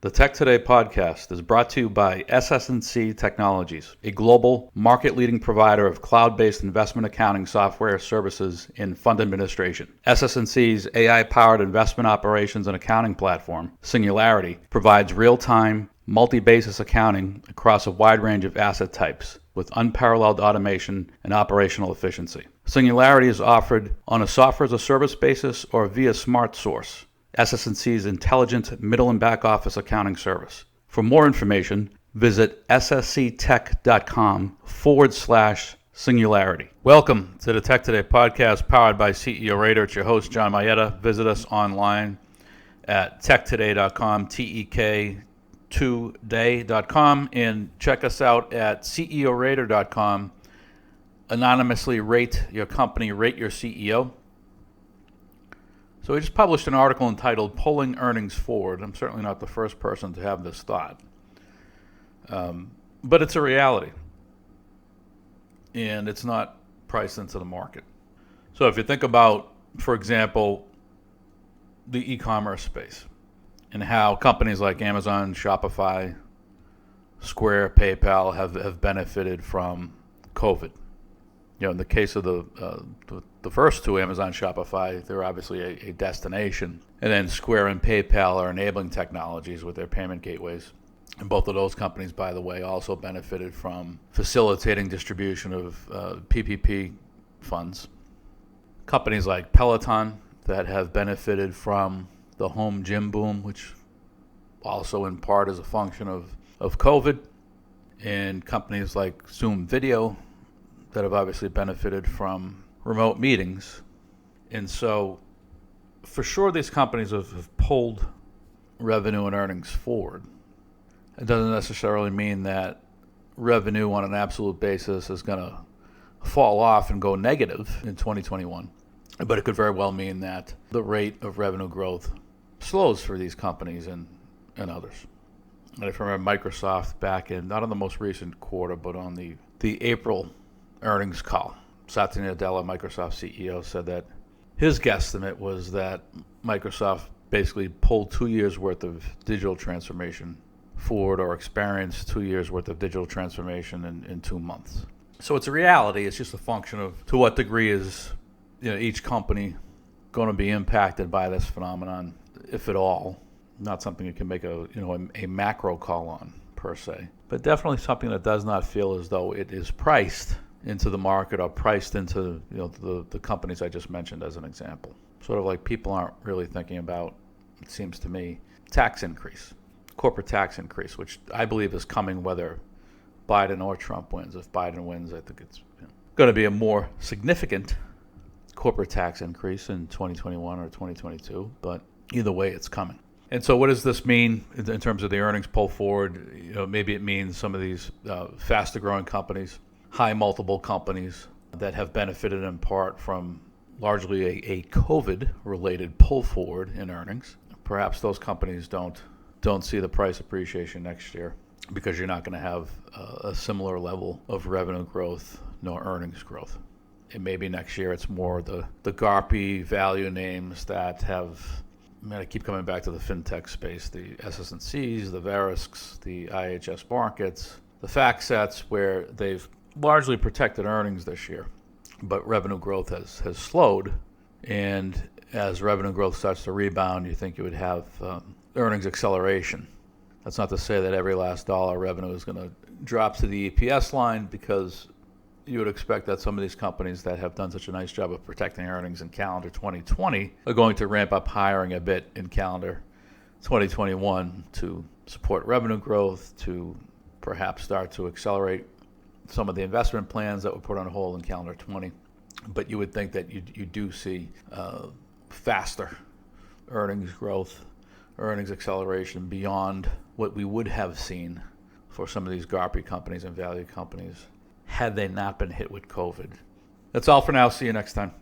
The Tech Today podcast is brought to you by SS&C Technologies, a global market-leading provider of cloud-based investment accounting software services in fund administration. SS&C's AI-powered investment operations and accounting platform, Singularity, provides real-time, multi-basis accounting across a wide range of asset types with unparalleled automation and operational efficiency. Singularity is offered on a software-as-a-service basis or via SmartSource, SS&C's intelligent middle and back office accounting service. For more information, visit ssctech.com/singularity. Welcome to the Tech Today podcast powered by CEO Rater. It's your host, John Mayetta. Visit us online at techtoday.com, TEK2day.com, and check us out at ceorater.com. Anonymously rate your company, rate your CEO. So we just published an article entitled Pulling Earnings Forward. I'm certainly not the first person to have this thought. But it's a reality. And it's not priced into the market. So if you think about, for example, the e-commerce space and how companies like Amazon, Shopify, Square, PayPal have benefited from COVID. You know, in the case of the first two, Amazon, Shopify, they're obviously a destination. And then Square and PayPal are enabling technologies with their payment gateways. And both of those companies, by the way, also benefited from facilitating distribution of PPP funds. Companies like Peloton that have benefited from the home gym boom, which also in part is a function of COVID. And companies like Zoom Video that have obviously benefited from remote meetings. And so for sure these companies have pulled revenue and earnings forward. It doesn't necessarily mean that revenue on an absolute basis is going to fall off and go negative in 2021. But it could very well mean that the rate of revenue growth slows for these companies and others. And if you remember Microsoft back in, not on the most recent quarter, but on the April earnings call, Satya Nadella, Microsoft CEO, said that his guesstimate was that Microsoft basically pulled 2 years worth of digital transformation forward, or experienced 2 years worth of digital transformation in 2 months. So it's a reality. It's just a function of to what degree is each company going to be impacted by this phenomenon, if at all. Not something you can make a macro call on per se, but definitely something that does not feel as though it is priced into the market or priced into the companies I just mentioned as an example. Sort of like people aren't really thinking about, it seems to me, tax increase, corporate tax increase, which I believe is coming whether Biden or Trump wins. If Biden wins, I think it's going to be a more significant corporate tax increase in 2021 or 2022, but either way, it's coming. And so what does this mean in terms of the earnings pull forward? Maybe it means some of these faster growing companies, high multiple companies that have benefited in part from largely a COVID-related pull forward in earnings. Perhaps those companies don't see the price appreciation next year because you're not going to have a similar level of revenue growth nor earnings growth. And maybe next year it's more the GARPy value names that have, I keep coming back to the fintech space, the SS&Cs, the Verisks, the IHS Markets, the FactSets, where they've largely protected earnings this year, but revenue growth has slowed. And as revenue growth starts to rebound, you think you would have earnings acceleration. That's not to say that every last dollar revenue is going to drop to the EPS line, because you would expect that some of these companies that have done such a nice job of protecting earnings in calendar 2020 are going to ramp up hiring a bit in calendar 2021 to support revenue growth, to perhaps start to accelerate some of the investment plans that were put on hold in calendar 20. But you would think that you do see faster earnings growth, earnings acceleration beyond what we would have seen for some of these GARPy companies and value companies had they not been hit with COVID. That's all for now. See you next time.